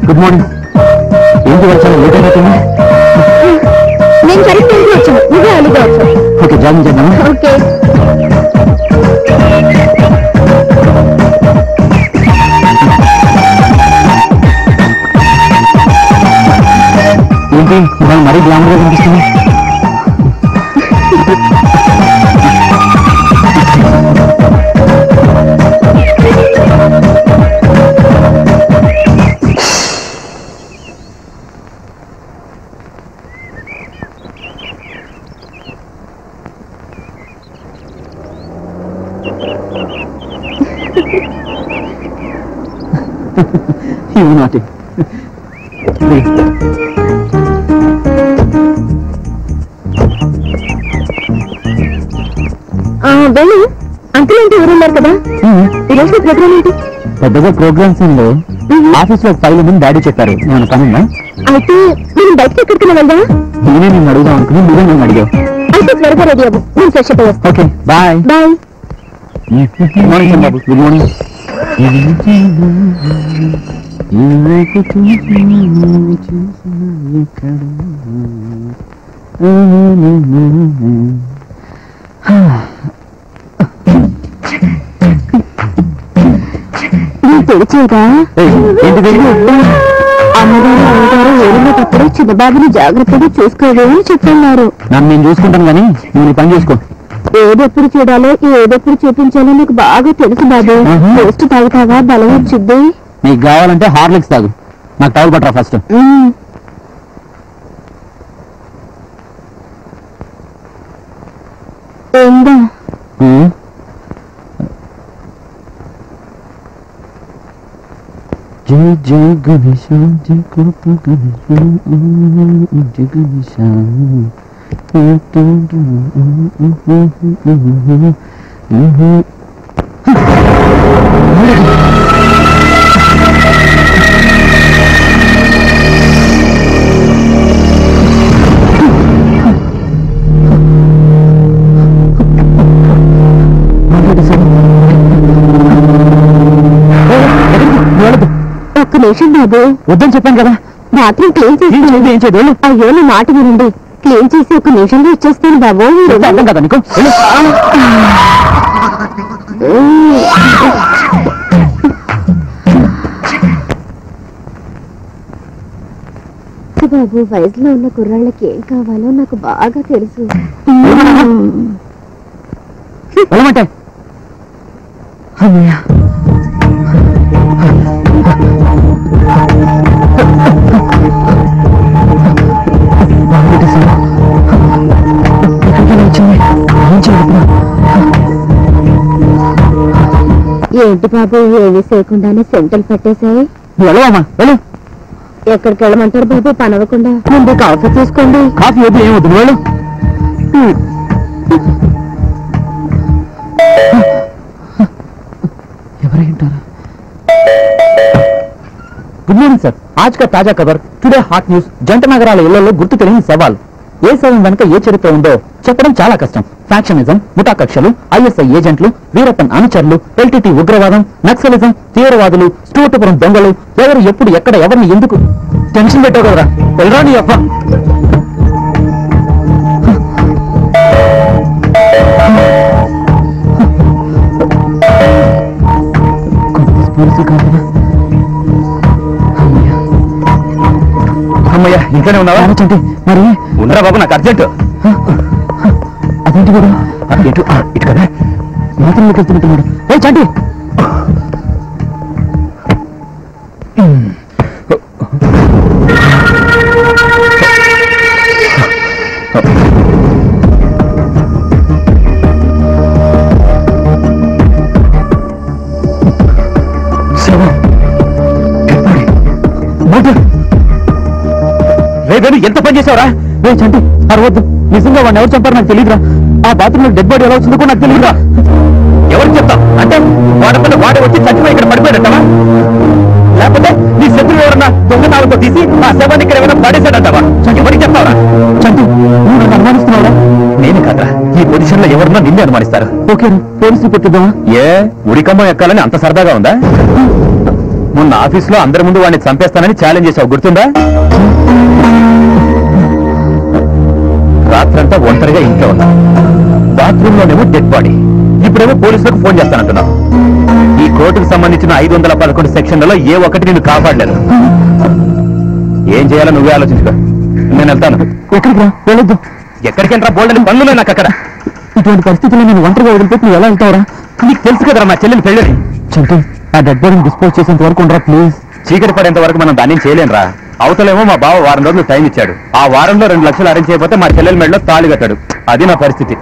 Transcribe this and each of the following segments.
Good morning. ఏంటి వచ్చాను late అయిపోతుంది? నేను కరెక్ట్ టైంకి వచ్చాను, నువ్వే అలిగా వచ్చావు. ఓకే, జాయిన్ చేద్దామా? ఓకే. ఏంటి ఇవాళ మరీ గ్లామర్ గా కనిపిస్తుంది? You naughty. వెళ్ళి అంకుల్ ఏంటి ఎవరున్నారు కదా, ఈరోజు ప్రోగ్రామ్ ఏంటి? పెద్దగా ప్రోగ్రామ్స్ ఏం లేవు. ఆఫీస్ లో ఫైల్ ఉందని డాడీ చెప్పారు. ఏమైనా పనుందా? అయితే నేను బయటకి ఎక్కడికైనా వెళ్దా? నేనే నిన్ను అడుగుదాం అనుకుని నువ్వే నన్ను అడిగావు. అయితే త్వరగా రెడీ అవ్వు, నేను ఫ్రెష్ అప్ వస్తాను. Okay, bye. Bye. Good morning బాబు. Good morning. తెలిసేదా అమ్మగారు అమ్మగారు వెళ్ళినప్పుడు చిన్నబాబుని జాగ్రత్తగా చూసుకోవే అని చెప్తున్నారు. నన్ను నేను చూసుకుంటాను కానీ నువ్వు పని చేసుకో. ఏదెప్పుడు చూడాలో ఏదెప్పుడు చూపించాలో నాకు బాగా తెలుసు బాబు. టేస్ట్ తాగుతావా? బలం వచ్చింది. నీకు కావాలంటే హార్లిక్స్ తాగు. నాకు టవల్ పట్టరా ఫస్ట్. ఏందా జై జై గణేశ జై కృప గణేశ జై గణేశ. ఒక్క నిమిషం బాబు. వద్దని చెప్పాను కదా. బాత్రూమ్ క్లీన్ చేసి ఏం చేయదు. అయ్యో నా మాట వినండి. క్లీన్ చేసి ఒక నిమిషంలో ఇచ్చేస్తాను బాబు. అర్థం కదా నీకు? బాబు, వయసులో ఉన్న కుర్రాళ్ళకి ఏం కావాలో నాకు బాగా తెలుసు. వెళ్ళమంటే ఏంటి బాబు, ఏవి చేయకుండానే సెంటలు పట్టేశాయి. వెళ్ళవమ్మా, వెళ్ళు. ఎక్కడికి వెళ్ళమంటారు బాబు? పనవకుండా ముందు కాఫీ తీసుకోండి. కాఫీ వద్దు, ఏమొద్దు, వెళ్ళు. ఎవరైంటారా? Good morning sir. आज का ताजा खबर, టుడే హాట్ న్యూస్. జంట నగరాల ఇళ్లలో గుర్తు తెలియని సవాల్. ఏ శవం వెనుక ఏ చరిత్ర ఉందో చెప్పడం చాలా కష్టం. ఫ్యాక్షనిజం, ముఠా కక్షలు, ఐఎస్ఐ ఏజెంట్లు, వీరప్పన్ అనుచరులు, ఎల్టీటీ ఉగ్రవాదం, నక్సలిజం, తీవ్రవాదులు, స్టూటుపురం దొంగలు, ఎవరు ఎప్పుడు ఎక్కడ ఎవరిని ఎందుకు టెన్షన్ పెట్టావు కదరా. వెళ్ళరా నీ అప్ప. అమ్మయ్యా, ఇంట్లోనే ఉన్నావా? మరి ఉండరా బాబు, నాకు అర్జెంట్. అదేంటి కూడా ఇటు ఇటు కదా మాత్రంలోకి వెళ్తున్నట్టున్నాడు. ఏ చంటి, రేపు ఎంత పని చేసావురా? రే చంటి, అరవద్దు. నిజంగా వాడిని ఎవరు చంపారు నాకు తెలియదురా. ఆ బాత్రూమ్ లో డెడ్ బాడీ ఎలా వచ్చిందో కూడా నాకు తెలియదురా. ఎవరికి చెప్తావు? అంటే వాడపల్లి వాడే వచ్చి చచ్చిపోయి ఇక్కడ పడిపోయాడంటావా? లేకపోతే నీ శత్రువు ఎవరన్నా దొంగనాలతో తీసి ఆ శవాన్ని ఇక్కడ ఏమైనా పడేశాడంటావా? ఎవరికి చెప్తావురా? చంటి, నువ్వు నన్ను అనుమానిస్తున్నావురా? నేను కాదురా, ఈ పొజిషన్ లో ఎవరన్నా నిన్నే అనుమానిస్తారు. ఓకే, పోలీసులు పెట్టిద్దామా? ఏ ఉడికమ్మ ఎక్కాలని అంత సరదాగా ఉందా? మొన్న ఆఫీసులో అందరి ముందు వాడిని చంపేస్తానని ఛాలెంజ్ చేశావు, గుర్తుందా? రాత్రంతా ఒంటరిగా ఇంట్లో ఉన్నా, బాత్రూమ్ లోనేమో డెడ్ బాడీ, ఇప్పుడేమో పోలీసులకు ఫోన్ చేస్తానంటున్నావు. ఈ కోర్టుకు సంబంధించిన 511 సెక్షన్లలో ఏ ఒక్కటి నేను కాపాడలేదు. ఏం చేయాలో నువ్వే ఆలోచించుకో. నేను వెళ్తాను. ఎక్కడికి రా? వెళ్ళొద్దు. ఎక్కడికి ఎంట్రా? బోల్డని పనులు నాకు అక్కడ. ఇటువంటి పరిస్థితుల్లో నేను ఒంటరిగా వదిలిపెట్టి నువ్వు ఎలా వెళ్తావురా? నీకు తెలుసు కదరా మా చెల్లెని పెళ్ళని. చంటి, ఆ డెడ్ బాడీని డిస్పోజ్ చేసేంత వరకు ఉండరా ప్లీజ్. చీకటి పడేంత వరకు మనం దాన్ని చేయలేనురా. అవతలేమో మా బావ వారం రోజులు టైం ఇచ్చాడు. ఆ వారంలో 2 లక్షలు అరేంజ్ చేయకపోతే మా చెల్లెల మెడలో తాళి కట్టాడు. అది నా పరిస్థితి.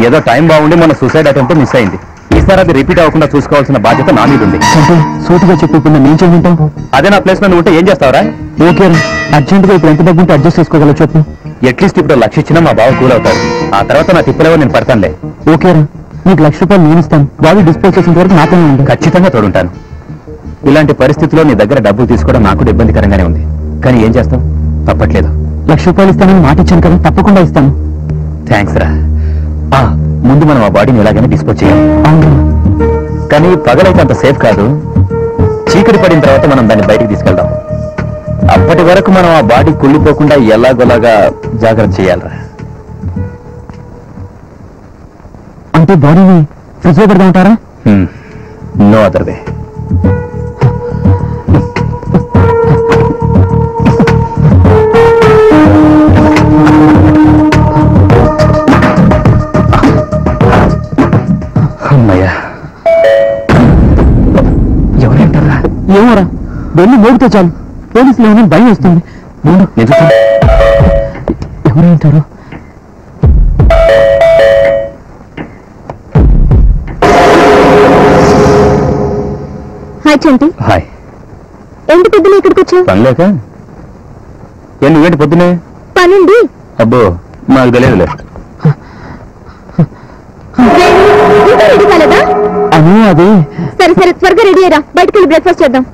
ఏదో టైం బాగుండి మన సూసైడ్ అటెంప్ట్ మిస్ అయింది. ఈసారి అది రిపీట్ అవ్వకుండా చూసుకోవాల్సిన బాధ్యత నా మీద ఉంది. సూటిగా చెప్పకుండా నేను చేయమంటావు? అదే నా ప్లేస్ లో నువ్వు ఉంటే ఏం చేస్తావురా? ఓకే, అర్జెంట్ గా ఇప్పుడు ఎంత డబ్బు ఉంటే అడ్జస్ట్ చేసుకోగలవు చెప్పు. అట్లీస్ట్ ఇప్పుడు 1 లక్ష ఇచ్చినా మా బావ కూల్ అవుతాడు. ఆ తర్వాత నా తిప్పలేవో నేను పడతానులే. ఓకేరా, నీకు 1 లక్ష రూపాయలు నేను ఇస్తాను. బాడీ డిస్పోజ్ చేసేంత వరకు నాతోనే ఉంది. ఖచ్చితంగా తోడుంటాను. ఇలాంటి పరిస్థితుల్లో నీ దగ్గర డబ్బు తీసుకోవడం నాకు ఇబ్బందికరంగానే ఉంది. కానీ ఏం చేస్తాం, తప్పట్లేదు. 1 లక్ష రూపాయలు ఇస్తానని మాట ఇచ్చాను కదా, తప్పకుండా ఇస్తాను. థ్యాంక్స్ రా. ముందు మనం ఆ బాడీని ఎలాగైనా డిస్పోజ్ చేయాలి. అవును, కానీ పగలైతే అంత సేఫ్ కాదు. చీకటి పడిన తర్వాత మనం దాన్ని బయటికి తీసుకెళ్దాం. అప్పటి వరకు మనం ఆ బాడీ కుళ్ళిపోకుండా ఎలాగోలాగా జాగ్రత్త చేయాలరా. అంటే బాడీని ఫ్రిడ్జ్ లో పెడదామంటారా? No other way. అమ్మయ్యా, ఎవరేంటారా? ఏమోరా, వెళ్ళి మోగితే చాలు పోలీసులు ఏమైనా భయం వస్తుంది. ముందు ఎవరేంటారు? హాయ్ చంటి. హాయ్. ఏంటి పొద్దున ఇక్కడికి వచ్చావు? పనిలేక? నువ్వేంటి పొద్దునే? పనుంది. అబ్బో, నాకు తెలియదులే. రెడీ కాలేదా? అను అది. సరే సరే, త్వరగా రెడీ అయ్యరా, బయటకు వెళ్ళి బ్రేక్ఫాస్ట్ చేద్దాం.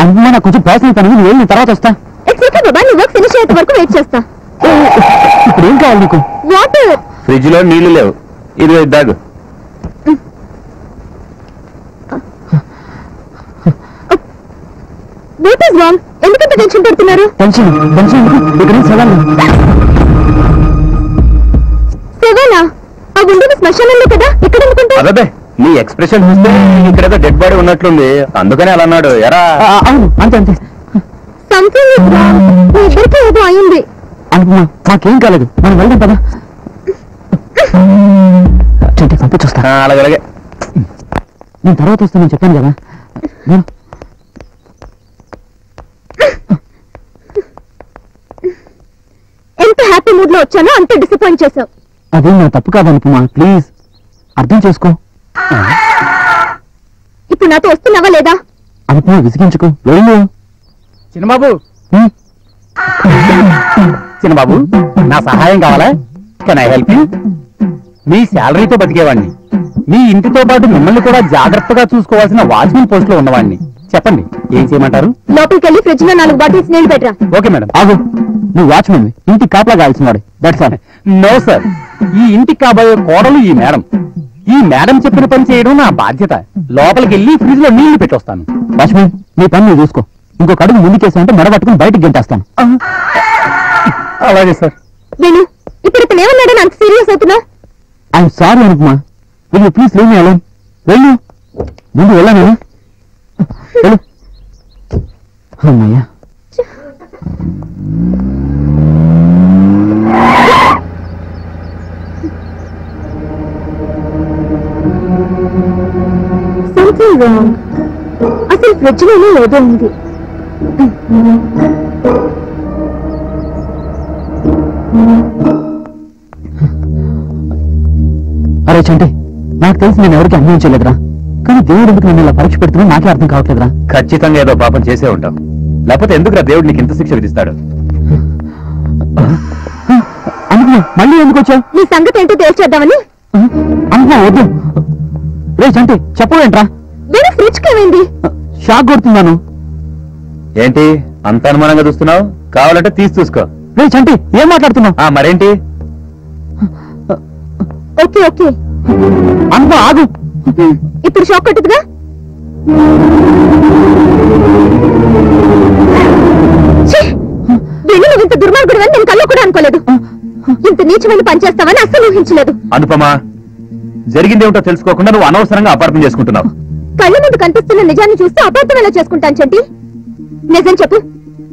అమ్మా, నాకు కొంచెం పర్సనల్ పని, నువ్వు వెళ్ళిన తర్వాత వస్తా. ఇట్స్ ఓకే బాబా, నీ వర్క్ ఫినిష్ అయ్యేంత వరకు వెయిట్ చేస్తా. ఇప్పుడు ఏం కావాలి నీకు? వాటర్. ఫ్రిడ్జ్ లో నీళ్లు లేవు, ఇది దాగు. What is wrong? ఎందుకంత టెన్షన్ పడుతున్నారు? టెన్షన్ ఇక్కడ సెవెనా? ఆ ఉండేది శ్మశానంలో కదా, ఇక్కడ అనుకుంటా. అదే, నీ ఎక్స్ప్రెషన్ చూస్తే ఇక్కడేదో డెడ్ బాడీ ఉన్నట్లుంది, అందుకనే అలా అన్నాడు. ఎరా? అవును, అంతే అంతే. Something is wrong. మీ ఇద్దరికి ఏదో అయింది. అనుకున్నా, మాకేం కాలేదు, మనం వెళ్దాం పదా. పంపించొస్తా. అలాగే, నేను తర్వాత వస్తానని చెప్పాను కదా. ఎంత హ్యాపీ మూడ్ లో వచ్చానో అంత డిసప్పాయింట్ చేశావు. అదే నా తప్పు కాదనుకుమా, ప్లీజ్ అర్థం చేసుకో. ఇప్పుడు నాతో వస్తున్నావా లేదా? అనుకుమా, విసిగించుకో, వెళ్ళు. చిన్నబాబు, చిన్నబాబు, నా సహాయం కావాలా? Can I help you? మీ శాలరీతో బతికేవాడిని, మీ ఇంటితో పాటు మిమ్మల్ని కూడా జాగ్రత్తగా చూసుకోవాల్సిన వాచ్మెన్ పోస్ట్ లో ఉన్నవాడిని. చెప్పండి, ఏం చేయమంటారు? లోపలికి వెళ్ళి ఫ్రిడ్జ్ లో 4 బాటిల్స్ నీళ్లు పెట్టరా. Okay madam. ఆగు, నువ్వు వాచ్మెన్, ఇంటికి కాపలా కావాల్సిన వాడు. That's all. నో సార్, ఈ ఇంటికి కాబోయే కోడలు ఈ మేడం. ఈ మేడం చెప్పిన పని చేయడం నా బాధ్యత. లోపలికి వెళ్ళి ఫ్రిడ్జ్ లో నీళ్లు పెట్టొస్తాను. వాచ్మెన్, నీ పని నువ్వు చూసుకో. ఇంకొక అడుగు ముందుకేసామంటే మెడ పట్టుకుని బయటకు గెంటేస్తాను. అలాగే సార్. నేను ఇప్పుడు ఇతను ఏమన్నాడని అంత సీరియస్ అవుతున్నా? ఐఎమ్ సారీ అనుకుమా, will you please leave me alone. వెళ్ళు, ముందు వెళ్ళాను. వెళ్ళు. అమ్మయ్యా. Something wrong. అసలు ఫ్రిడ్జ్ లోనే ఏదో ఉంది. అరే చంటి, నాకు తెలిసి నేను ఎవరికి అన్యాయం చేయలేదురా. కానీ దేవుడు ఎందుకు నేను ఇలా పరీక్ష పెడుతున్నా నాకే అర్థం కావట్లేదురా. ఖచ్చితంగా ఏదో పాపం చేసే ఉంటాం, లేకపోతే ఎందుకురా దేవుడు నీకు ఇంత శిక్ష విధిస్తాడు? అనుకున్నా, మళ్ళీ ఎందుకు వచ్చావు? నీ సంగతి ఏంటో తెలిసేద్దామని. అనుకున్నా, వద్దు. రే చంటి, చెప్పవేంట్రా? వేరే ఫ్రిడ్జ్ ఏమైంది? షాక్ కొడుతున్నాను. ఏంటి అంత అనుమానంగా చూస్తున్నావు? కావాలంటే తీసి చూసుకో. రే చంటి, ఏం మాట్లాడుతున్నావు? మరేంటి? Okay okay. అనుకో, ఆగు. ఇప్పుడు షాక్ కొట్టుదుగా. వెళ్ళి నువ్వు ఇంత దుర్మార్గుడు అని నేను కల్లో కూడా అనుకోలేదు. ఇంత నీచమైన పని చేస్తావని అస్సలు ఊహించలేదు. అనుపమా, జరిగిందేమిటో తెలుసుకోకుండా నువ్వు అనవసరంగా అపార్థం చేసుకుంటున్నావు. కళ్ళ ముందు కనిపిస్తున్న నిజాన్ని చూస్తే అపార్థం ఎలా చేసుకుంటాను చెంటి? నిజం చెప్పు,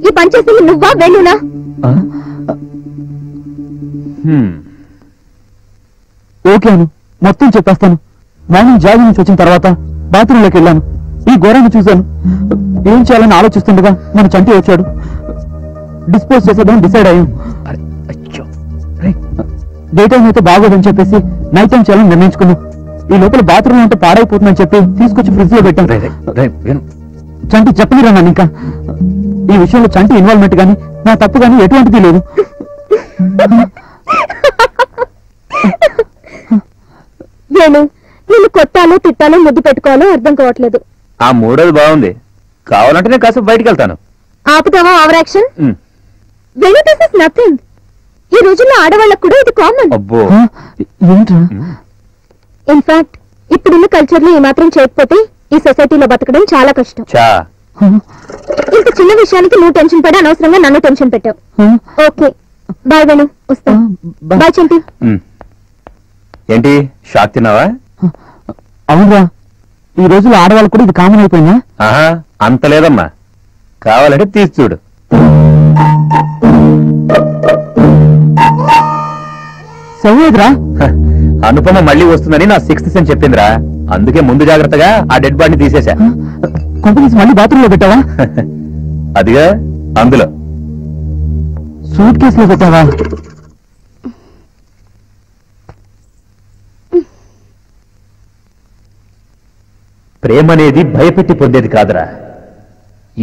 ఈ పని చేసింది నువ్వా వేణునా? ఓకే అను, మొత్తం చెప్పేస్తాను. మార్నింగ్ జాగింగ్ నుంచి వచ్చిన తర్వాత బాత్రూంలోకి వెళ్ళాను. ఈ ఘోరాన్ని చూశాను. ఏం చేయాలని ఆలోచిస్తుండగా మన చంటి వచ్చాడు. డిస్పోజ్ చేసేద్దాం డిసైడ్ అయ్యాం. డే టైం అయితే బాగోదని చెప్పేసి నైట్ టైం చేయాలని నిర్ణయించుకున్నాం. ఈ లోపల బాత్రూమ్ ఉంటే పాడైపోతుందని చెప్పి తీసుకొచ్చి ఫ్రిడ్జ్ లో పెట్టాం. చంటి చెప్పలేరా నన్ను ఇంకా. ఈ విషయంలో చంటి ఇన్వాల్వ్మెంట్ గానీ నా తప్పు గానీ ఎటువంటిది లేదు. వేణు, నిన్ను కొట్టాలో తిట్టాలో ముద్దు పెట్టుకోవాలో అర్థం కావట్లేదు. ఆ మూడోది బాగుంది. కావాలంటే నేను కాసేపు బయటికి వెళ్తాను. ఆపుతావా over action? Venu, this is nothing. ఈ రోజుల్లో ఆడవాళ్ళకు కూడా ఇది కామన్. అబ్బో, ఇన్ఫాక్ట్ ఇప్పుడున్న కల్చర్ లో ఈ మాత్రం చేయకపోతే ఈ సొసైటీలో బతకడం చాలా కష్టం. ఇంత చిన్న విషయానికి నువ్వు టెన్షన్ పడి అనవసరంగా నన్ను టెన్షన్ పెట్టావు. ఓకే బాయ్ వేణు, వస్తా. బాయ్ చంటి. ఏంటి షాక్ తిన్నావా? అవునరా, ఈ రోజుల్లో ఆడవాళ్ళు కూడా ఇది కామన్ అయిపోయిందా? అంత లేదమ్మా, కావాలంటే తీసి చూడు. సౌదరా, అనుపమ మళ్ళీ వస్తుందని నా 6th సెన్స్ చెప్పిందిరా. అందుకే ముందు జాగ్రత్తగా ఆ డెడ్ బాడీని తీసేశా. కొంపదీసి మళ్ళీ బాత్రూమ్ లో పెట్టావా? అదిగా అందులో. సూట్ కేసులో పెట్టావా? ప్రేమ అనేది భయపెట్టి పొందేది కాదురా,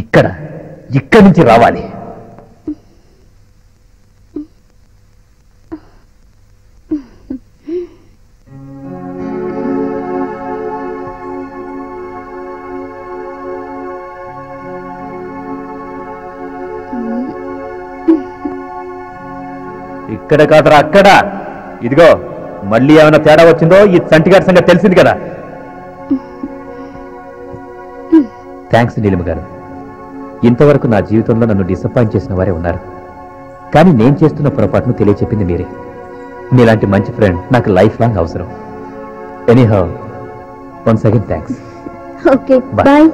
ఇక్కడి నుంచి రావాలి. ఇక్కడ కాదురా, అక్కడ. ఇదిగో, మళ్ళీ ఏమైనా తేడా వచ్చిందో ఈ చంటిగారి సంగతి తెలిసింది కదా. థ్యాంక్స్ నీలిమ గారు. ఇంతవరకు నా జీవితంలో నన్ను డిసప్పాయింట్ చేసిన వారే ఉన్నారు, కానీ నేను చేస్తున్న పొరపాటును తెలియచెప్పింది మీరే. మీలాంటి మంచి ఫ్రెండ్ నాకు లైఫ్ లాంగ్ అవసరం. Anyhow, once again thanks. Okay bye.